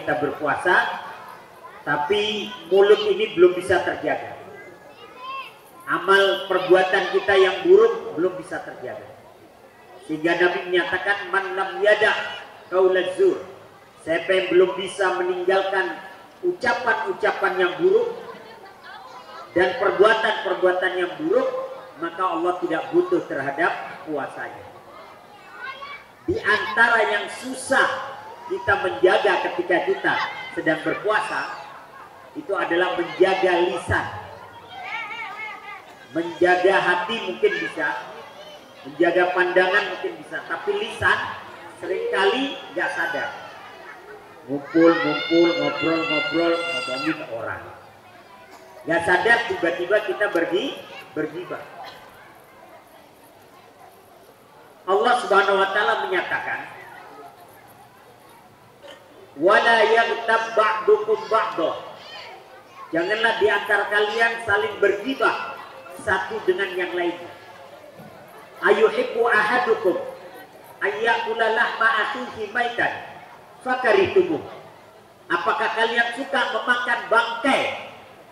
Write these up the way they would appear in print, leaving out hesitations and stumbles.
kita berpuasa, tapi mulut ini belum bisa terjaga. Amal perbuatan kita yang buruk belum bisa terjaga. Sehingga Nabi menyatakan, man lam yada' qaulaz zur, siapa yang belum bisa meninggalkan ucapan-ucapan yang buruk dan perbuatan-perbuatan yang buruk, maka Allah tidak butuh terhadap puasanya. Di antara yang susah kita menjaga ketika kita sedang berpuasa, itu adalah menjaga lisan. Menjaga hati mungkin bisa, menjaga pandangan mungkin bisa, tapi lisan seringkali nggak sadar. Ngumpul-ngumpul, ngobrol-ngobrol, ngomongin orang. Nggak sadar tiba-tiba kita bergibah. Allah Subhanahu wa taala menyatakan, wala yaghtab ba'dukum ba'dha. Janganlah di antara kalian saling bergibah satu dengan yang lainnya. Ayuhibbu ahadukum ayyakula lahma akhihi maitan fakaritumu. Apakah kalian suka memakan bangkai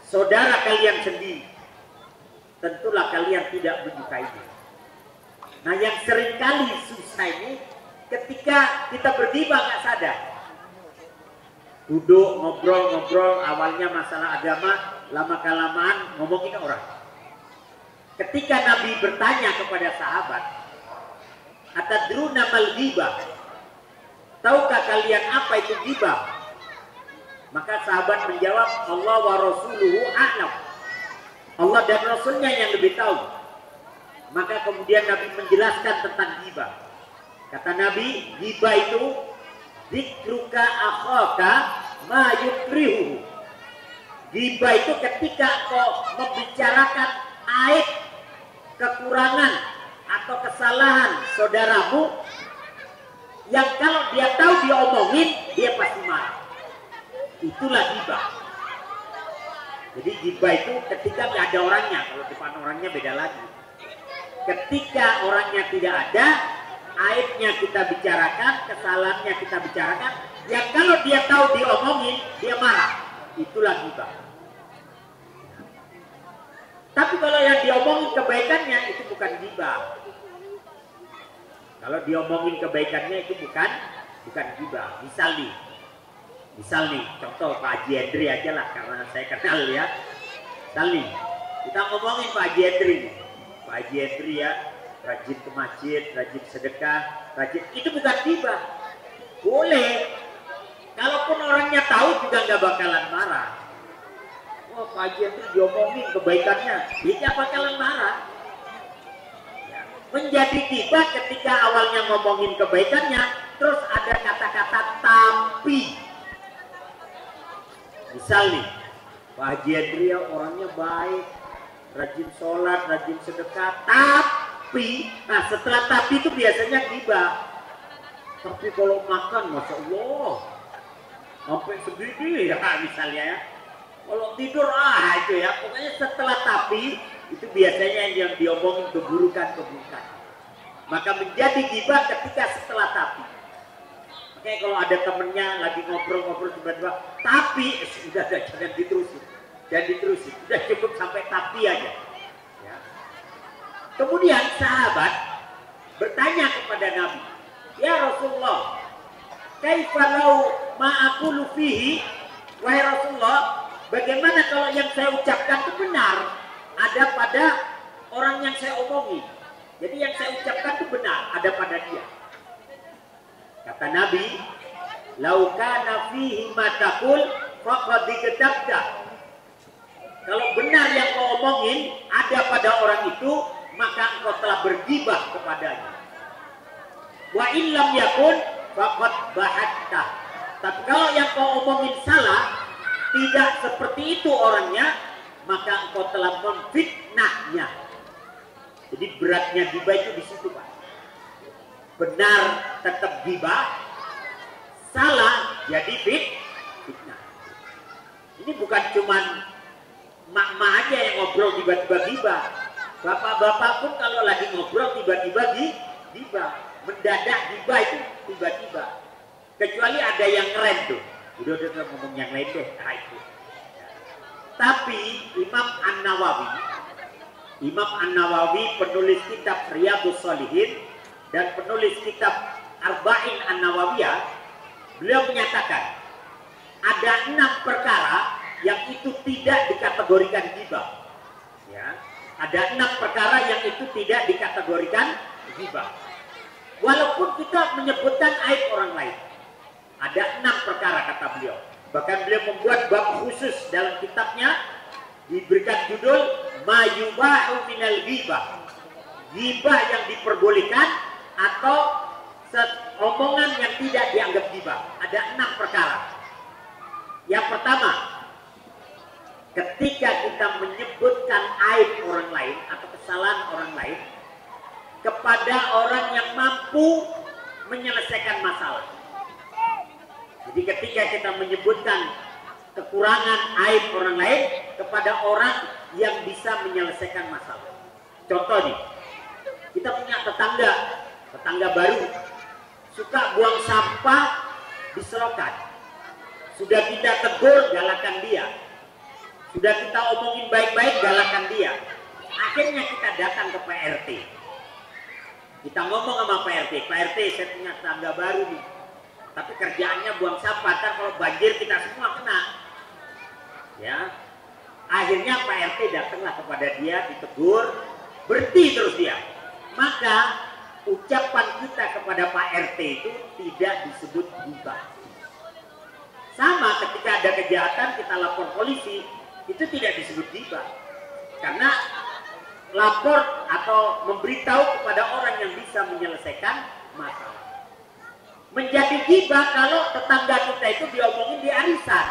saudara kalian sendiri? Tentulah kalian tidak menyukainya. Nah, yang seringkali susah ini ketika kita bergibah nggak sadar. Duduk ngobrol-ngobrol, awalnya masalah agama, lama-kelamaan ngomongin orang. Ketika Nabi bertanya kepada sahabat, atadruna mal ghibah? Tahukah kalian apa itu ghibah? Maka sahabat menjawab, Allah wa rasuluhu a'lam. Allah dan Rasulnya yang lebih tahu. Maka kemudian Nabi menjelaskan tentang ghibah. Kata Nabi, ghibah itu dzikruka akhaka ma yukrihu. Ghibah itu ketika kau membicarakan aib, kekurangan atau kesalahan saudaramu yang kalau dia tahu diomongin, dia pasti marah. Itulah ghibah. Jadi ghibah itu ketika nggak ada orangnya. Kalau depan orangnya beda lagi. Ketika orangnya tidak ada, aibnya kita bicarakan, kesalahannya kita bicarakan, yang kalau dia tahu diomongin, dia marah. Itulah ghibah. Tapi kalau yang diomongin kebaikannya, itu bukan ghibah. Kalau diomongin kebaikannya itu bukan ghibah. Misal nih, contoh Pak Haji Hendri aja lah, karena saya kenal ya. Misal nih, kita ngomongin Pak Haji Hendri. Pak Haji Hendri ya, rajin ke masjid, rajin sedekah, rajin. Itu bukan ghibah. Boleh. Kalaupun orangnya tahu juga nggak bakalan marah. Wah, Pak Haji Hendri diomongin kebaikannya, dia nggak bakalan marah. Menjadi ghibah ketika awalnya ngomongin kebaikannya, terus ada kata-kata tapi. Misal nih, Pak Haji Hendri ya orangnya baik, rajin sholat, rajin sedekah, tapi, nah setelah tapi itu biasanya ghibah. Tapi kalau makan, Masya Allah, sampai segini ya misalnya ya. Kalau tidur, itu ya, pokoknya setelah tapi, itu biasanya yang diomongin keburukan-keburukan. Maka menjadi ghibah ketika setelah tapi. Makanya kalau ada temennya lagi ngobrol-ngobrol tiba-tiba, tapi, sudah jangan diterusin. Dan diterusin, sudah cukup sampai tapi aja ya. Kemudian sahabat bertanya kepada Nabi, ya Rasulullah, kaifa lau ma'akulu fihi, wahai Rasulullah, bagaimana kalau yang saya ucapkan itu benar ada pada orang yang saya omongi. Jadi yang saya ucapkan itu benar ada pada dia. Kata Nabi, lau kana fihi ma taqul faqad dikedabta. Kalau benar yang kau omongin ada pada orang itu, maka engkau telah bergibah kepadanya. Wa illam yakun faqad bahatta. Tapi kalau yang kau omongin salah, tidak seperti itu orangnya, maka engkau telah memfitnahnya. Jadi beratnya gibah itu di situ, Pak. Benar tetap gibah, salah jadi fitnah. Ini bukan cuman mak-mak aja yang ngobrol tiba-tiba gibah. Bapak-bapak pun kalau lagi ngobrol tiba-tiba gibah. Mendadak gibah itu tiba-tiba. Kecuali ada yang ngerem tuh. Udah ngomong yang lain deh. Nah, itu. Tapi Imam An-Nawawi penulis kitab Riyadhus Shalihin dan penulis kitab Arba'in An-Nawawiyah, beliau menyatakan ada 6 perkara yang itu tidak dikategorikan ghibah. Ya, ada 6 perkara yang itu tidak dikategorikan ghibah. Walaupun kita menyebutkan aib orang lain, ada 6 perkara kata beliau. Bahkan beliau membuat bab khusus dalam kitabnya, diberikan judul Mayubahu minal ghibah. Ghibah yang diperbolehkan atau omongan yang tidak dianggap ghibah. Ada 6 perkara. Yang pertama, ketika kita menyebutkan aib orang lain atau kesalahan orang lain kepada orang yang mampu menyelesaikan masalah. Jadi ketika kita menyebutkan kekurangan aib orang lain kepada orang yang bisa menyelesaikan masalah. Contoh nih, kita punya tetangga baru, suka buang sampah di selokan. Sudah kita tegur, galakan dia. Sudah kita omongin baik-baik, galakan dia. Akhirnya kita datang ke Pak RT. Kita ngomong sama Pak RT, Pak RT saya punya tetangga baru nih. Tapi kerjaannya buang sampah, kan kalau banjir kita semua kena. Ya, akhirnya Pak RT datanglah kepada dia, ditegur, berhenti terus dia. Maka ucapan kita kepada Pak RT itu tidak disebut ghibah. Sama ketika ada kejahatan kita lapor polisi, itu tidak disebut ghibah. Karena lapor atau memberitahu kepada orang yang bisa menyelesaikan masalah. Menjadi ghibah kalau tetangga kita itu diomongin di arisan.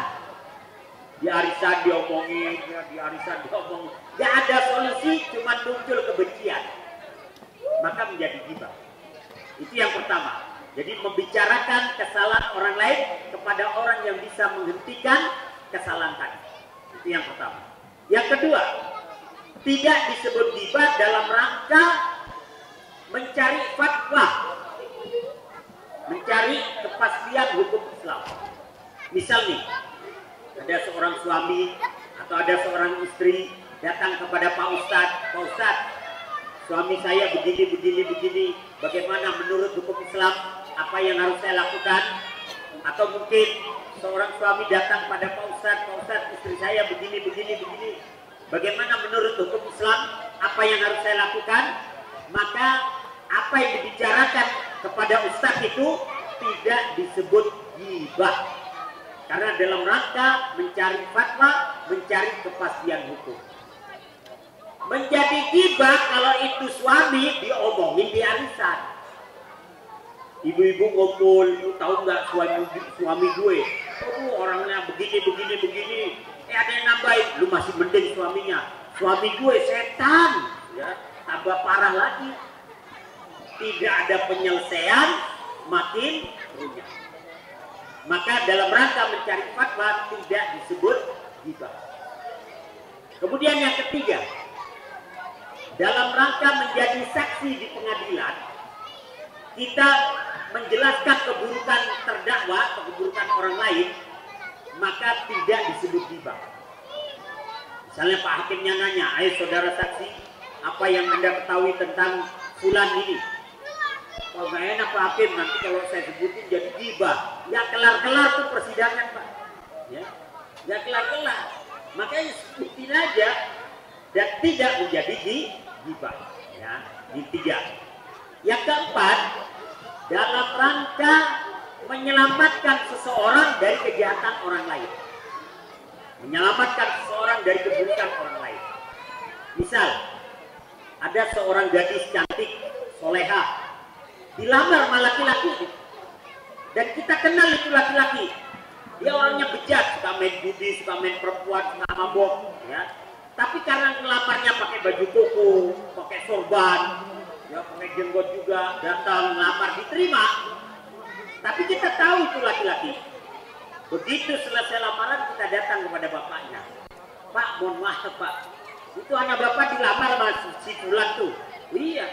Di arisan diomongin, di arisan diomongin. Gak ada solusi, cuma muncul kebencian. Maka menjadi ghibah. Itu yang pertama. Jadi membicarakan kesalahan orang lain kepada orang yang bisa menghentikan kesalahan tadi. Itu yang pertama. Yang kedua, tidak disebut ghibah dalam rangka mencari fatwa, mencari kepastian hukum Islam. Misal nih, ada seorang suami atau ada seorang istri datang kepada Pak Ustadz, Pak Ustadz, suami saya begini, bagaimana menurut hukum Islam, apa yang harus saya lakukan? Atau mungkin seorang suami datang pada Pak Ustadz, istri saya begini, bagaimana menurut hukum Islam, apa yang harus saya lakukan? Maka apa yang dibicarakan kepada Ustadz itu tidak disebut ghibah. Karena dalam rangka mencari fatwa, mencari kepastian hukum. Menjadi ghibah kalau itu suami diomongin di arisan. Ibu-ibu ngumpul, lu tahu nggak suami gue? Oh, orangnya begini. Ada yang nambahin, lu masih mending suaminya. Suami gue setan, ya, tambah parah lagi. Tidak ada penyelesaian, makin runyam. Maka dalam rangka mencari fatwa tidak disebut ghibah. Kemudian yang ketiga, dalam rangka menjadi saksi di pengadilan, kita menjelaskan keburukan terdakwa atau keburukan orang lain, maka tidak disebut ghibah. Misalnya Pak Hakimnya nanya, ayo saudara saksi, apa yang Anda ketahui tentang fulan ini? Oh, gak enak Pak Hakim, nanti kalau saya sebutin jadi ghibah. Gak kelar-kelar tuh persidangan Pak. Ya, gak kelar-kelar. Makanya sebutin aja dan tidak menjadi ghibah. Ya, di 3. Yang keempat, dalam rangka menyelamatkan seseorang dari kejahatan orang lain. Menyelamatkan seseorang dari keburukan orang lain. Misal, ada seorang gadis cantik, soleha, dilamar sama laki-laki, dan kita kenal itu laki-laki. Dia orangnya bejat, suka main judi, suka main perempuan, suka mabok, ya. Tapi karena ngelamarnya pakai baju koko, pakai sorban, ya, pakai jenggot juga, datang ngelamar, diterima. Tapi kita tahu itu laki-laki. Begitu selesai lamaran kita datang kepada bapaknya. Pak, mohon maaf Pak, itu anak bapak dilamar sama si fulan tuh. Iya,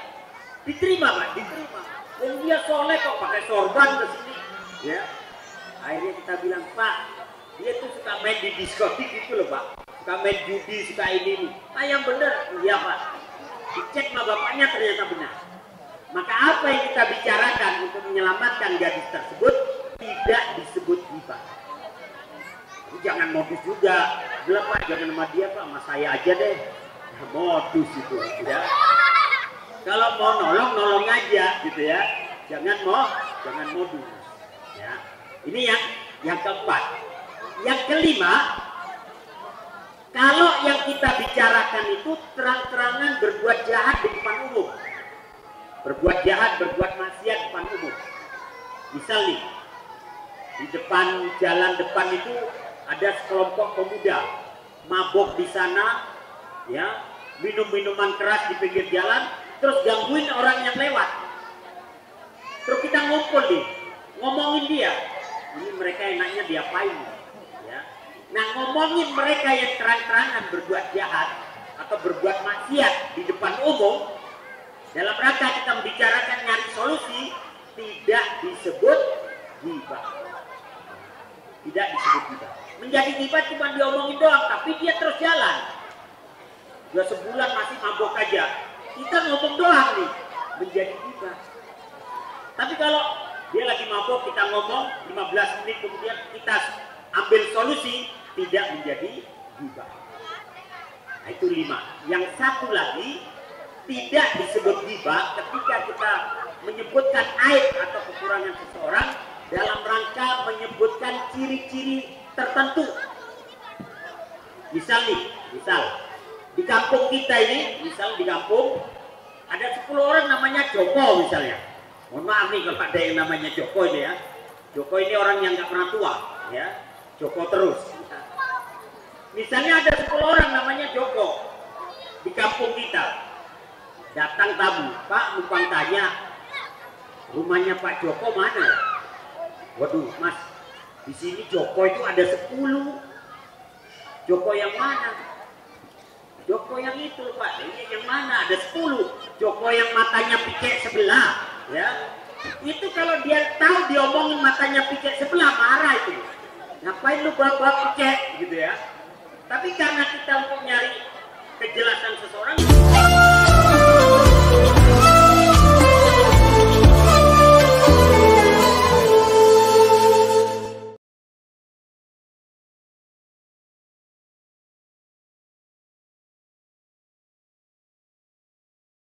diterima Pak, diterima. Dan dia soleh kok pakai sorban ke sini, ya. Akhirnya kita bilang, Pak, dia tuh suka main di diskotik gitu loh Pak, suka main judi, suka ini nih. Ah yang bener, iya Pak. Dicek sama bapaknya ternyata benar. Maka apa yang kita bicarakan untuk menyelamatkan gadis tersebut tidak disebut ghibah. Jangan modus juga, bilang Pak jangan sama dia Pak, sama saya aja deh. Nah, modus itu ya. Kalau mau nolong, nolong aja gitu ya. Jangan modus. Ya. Ini yang keempat. Yang kelima, kalau yang kita bicarakan itu terang-terangan berbuat jahat di depan umum. Berbuat jahat, berbuat maksiat di depan umum. Misal nih, di depan jalan depan itu ada sekelompok pemuda mabok di sana, ya, minum minuman keras di pinggir jalan, terus gangguin orang yang lewat. Terus kita ngumpul nih, ngomongin dia. Ini mereka enaknya diapain? Ya. Nah, ngomongin mereka yang terang-terangan berbuat jahat atau berbuat maksiat di depan umum, dalam rangka kita membicarakan nyari solusi, tidak disebut ghibah. Tidak disebut ghibah. Menjadi ghibah cuma diomongin doang, tapi dia terus jalan. Udah sebulan masih mabok aja. Kita ngomong doang nih, menjadi ghibah. Tapi kalau dia lagi mabok, kita ngomong 15 menit kemudian kita ambil solusi, tidak menjadi ghibah. Nah, itu 5. Yang satu lagi, tidak disebut ghibah ketika kita menyebutkan aib atau kekurangan seseorang dalam rangka menyebutkan ciri-ciri tertentu. Misal di kampung kita ini, misal di kampung ada 10 orang namanya Joko misalnya. Mohon maaf nih kalau ada yang namanya Joko ini ya. Joko ini orang yang nggak pernah tua, ya. Joko terus. Misalnya ada 10 orang namanya Joko di kampung kita. Datang tamu, Pak numpang tanya, rumahnya Pak Joko mana? Waduh, Mas, di sini Joko itu ada 10. Joko yang mana? Joko yang itu Pak, ini yang mana? Ada 10. Joko yang matanya pikek sebelah, ya. Itu kalau dia tahu diomongin matanya pikek sebelah, marah itu. Ngapain lu bawa pikek gitu ya? Tapi karena kita untuk nyari kejelasan